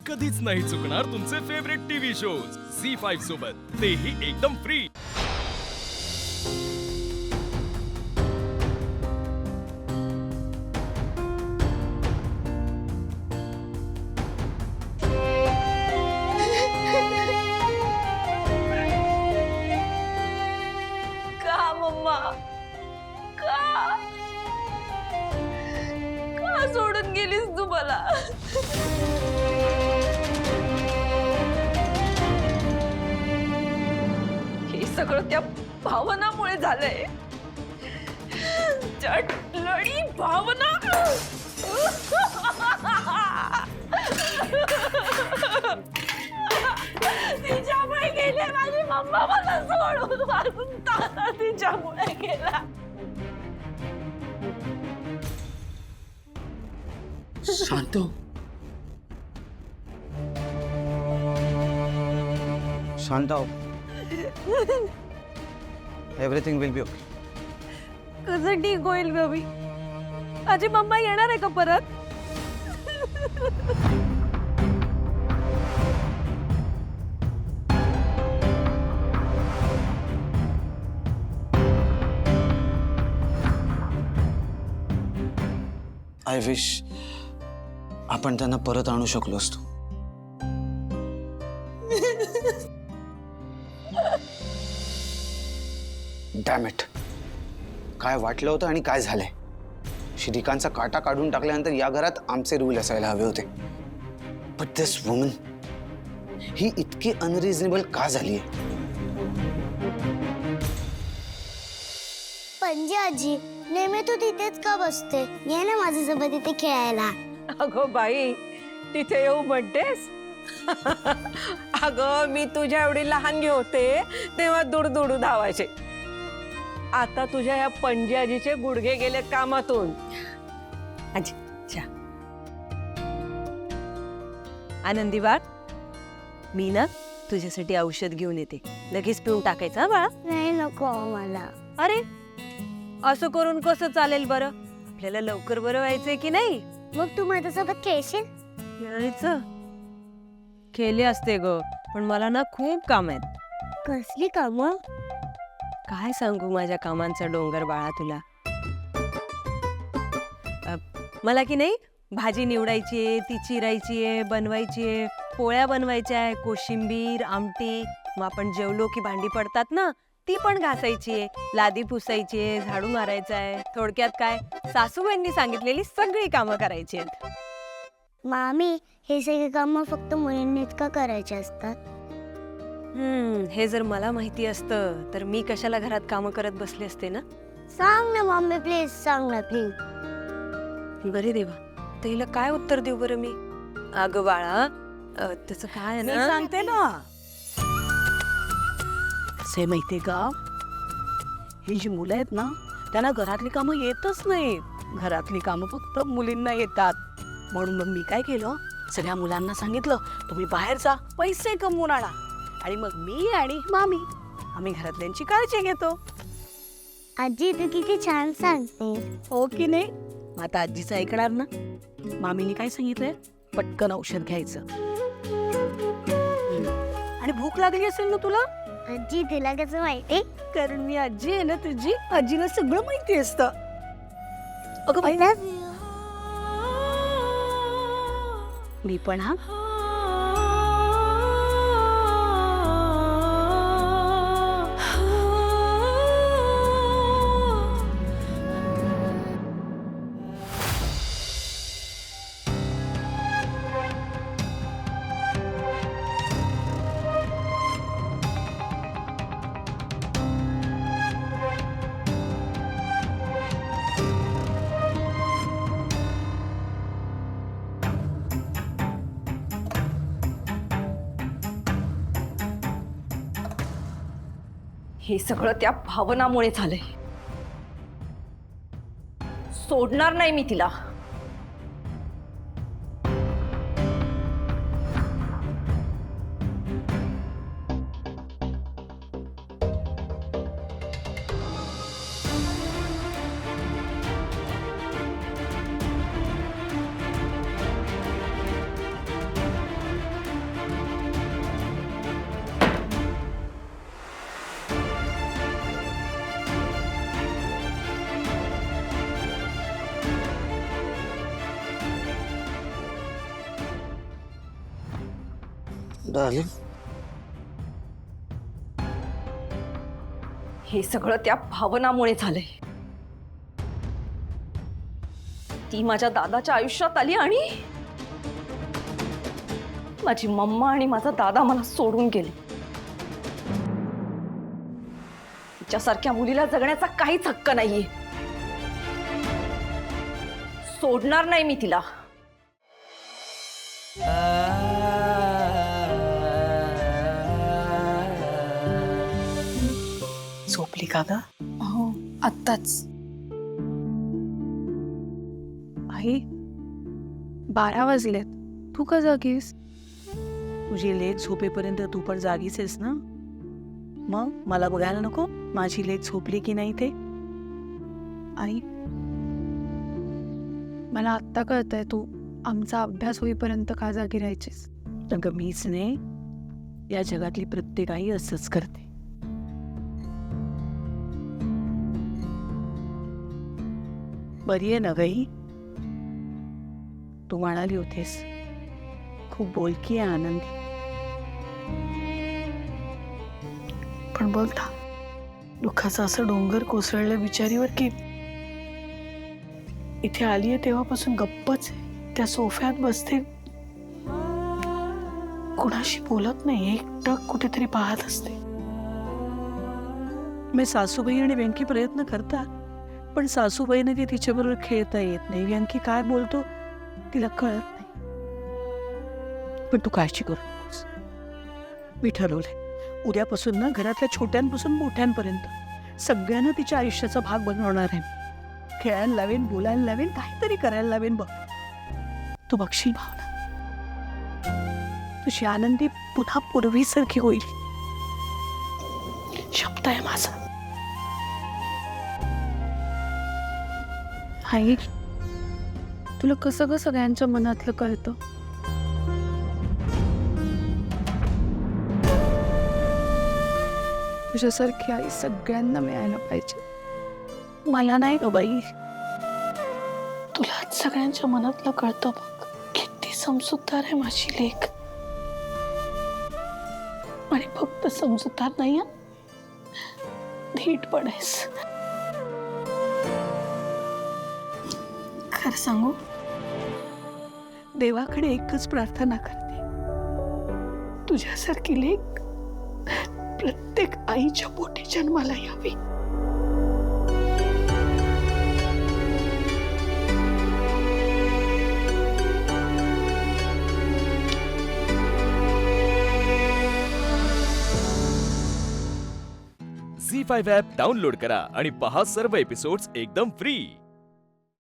कधीच नाही चुकणार तुमचे फेवरेट टीव्ही शोज झी5 सोबत, तेही एकदम फ्री। का मम्मा, का का सोडून गेलीस तू मला? हे सगळं त्या भावनामुळे झालंय। चटलडी भावना। तिच्यामुळे गेले माझी मम्मा, मला सोडून वाजून ताना तिच्यामुळे गेला। शांत हो. शांत हो. Everything will be okay. कसं ठीक होईल बेबी? माझी मम्मा येणार आहे का परत? आय विश आपण त्यांना परत आणू शकलो असतो. Dam it. काय वाटलं होतं आणि काय झालंय? श्रीकांतचा काटा काढून टाकल्यानंतर या घरात आमचे रूल असायला हवे होते. बट दिस वुमन, ही इतकी अनरिझनेबल का झालीये? पणजी आजी, नेहमी तू तिथेच का बसते? ये ना माझ्यासोबत इथे खेळायला. अगो बाई, तिथे येऊ म्हणतेस? अगं, मी तुझ्या एवढी लहानगी होते तेव्हा दुडदुडू धावायचे. आता तुझ्या या पणजी आजीचे गुडघे गेले कामातून. आजी चहा. आनंदी बाळ, मी ना तुझ्यासाठी औषध घेऊन येते, लगेच पिऊन टाकायचं हा बाळा. नाही नको मला. अरे, असं करून कसं चालेल बरं? आपल्याला लवकर बरं व्हायचंय की नाही? मग तू माझ्यासोबत खेळशील? खेळायचं खेळले असते ग, पण मला ना खूप काम आहेत. कसली कामं? काय सांगू माझ्या कामांचा डोंगर बाळा तुला. मला की नाही भाजी निवडायची आहे, ती चिरायची आहे, बनवायची आहे, पोळ्या बनवायच्या आहे, कोशिंबीर, आमटी. मग आपण जेवलो की भांडी पडतात ना, ती पण घासायची आहे, लादी पुसायची आहे, झाडू मारायचा आहे. थोडक्यात काय, सासूबाईंनी सांगितलेली सगळी कामं करायची आहेत. मामी, हे सगळे कामं फक्त मुलींनीच का करायचे असतात? हे जर मला माहिती असतं तर मी कशाला घरात कामं करत बसले असते ना. सांग ना मम्मी, प्लीज सांग ना प्लीज. बरे देवा, तर हिला काय उत्तर देऊ बरं मी? अगं बाळा, त्याचं काय आहे ना, सांगते ना. कसे माहितीये का, ही जी मुलं आहेत ना, त्यांना घरातली कामं येतच नाहीत. घरातली कामं फक्त मुलींना येतात. म्हणून मग मी काय केलं, सगळ्या मुलांना सांगितलं, तुम्ही बाहेर जा, पैसे कमवून आणा, आणि मग मी आणि मामी आम्ही घरातल्यांची काळजी घेतो. आजी, तू किती छान सांगते. हो की नाही? मग आता आजीचं ऐकणार ना. मामीने काय सांगितलंय, पटकन औषध घ्यायचं. आणि भूक लागली असेल ना तुला? आजी, तुला कसं माहिती? कारण मी आजी आहे ना तुझी, आजीला सगळं माहिती असतं. अगं बाई, मी पण हा. हे सगळं त्या भावनामुळे झालंय. सोडणार नाही मी तिला. डार्लिंग, हे सगळं त्या भावनामुळे झालंय. ती माझ्या दादाच्या आयुष्यात आली आणि माझी मम्मा आणि माझा दादा मला सोडून गेले. तिच्यासारख्या मुलीला जगण्याचा काहीच हक्क नाहीये. सोडणार नाही मी तिला. झोपली का ग? हो, आत्ताच. आई 12 वाजलेत. तू का जागीस? तुझी लेक झोपेपर्यंत तू पण जागीच आहेस ना? मग मला बघायला नको माझी लेक झोपली की नाही ते? आई मला आत्ता कळतंय तू आमचा अभ्यास होईपर्यंत का जागी राहायचीस. अगं मीच नाही, या जगातली प्रत्येक आई असंच करते. बरी आहे ना गई? तू म्हणाली होतीस खूप बोलकी आहे आनंदी. पण बघ ना, दुःखाचा असं डोंगर कोसळलं बिचारीवर की इथे आलीये तेव्हापासून गप्पच आहे. त्या सोफ्यात बसते, कुणाशी बोलत नाही, एकटक कुठेतरी पाहत असते. मी सासूबाई आणि व्यंकी प्रयत्न करतात, पण सासूबाईने ती तिच्याबरोबर खेळता येत नाही. व्यंकी काय बोलतो तिला कळत नाही. पण तू काळजी करू नकोस. मी ठरवलंय उद्यापासून ना घरातल्या छोट्यांपासून मोठ्यांपर्यंत सगळ्यांना तिच्या आयुष्याचा भाग बनवणार आहे. खेळायला लावेन, बोलायला लावेन, काहीतरी करायला लावेन. बघ तू बघशील भावना, तुझी आनंदी पुन्हा पूर्वीसारखी होईल. शब्द आहे माझा. आई तुला कसं ग सगळ्यांच्या मनातलं कळतं? तुझ्यासारखी आई सगळ्यांना मिळायला पाहिजे. मला नाही ग बाई, तुला सगळ्यांच्या मनातलं कळतं. बघ किती समजूतदार आहे माझी लेक. आणि फक्त समजूतदार नाही, धीट पण आहेस. खरं सांगू, देवाकडे एकच प्रार्थना करते, तुझ्यासारखी लेक प्रत्येक आईच्या पोटी जन्माला यावी. झी 5 ॲप डाउनलोड करा आणि पहा सर्व एपिसोड्स एकदम फ्री.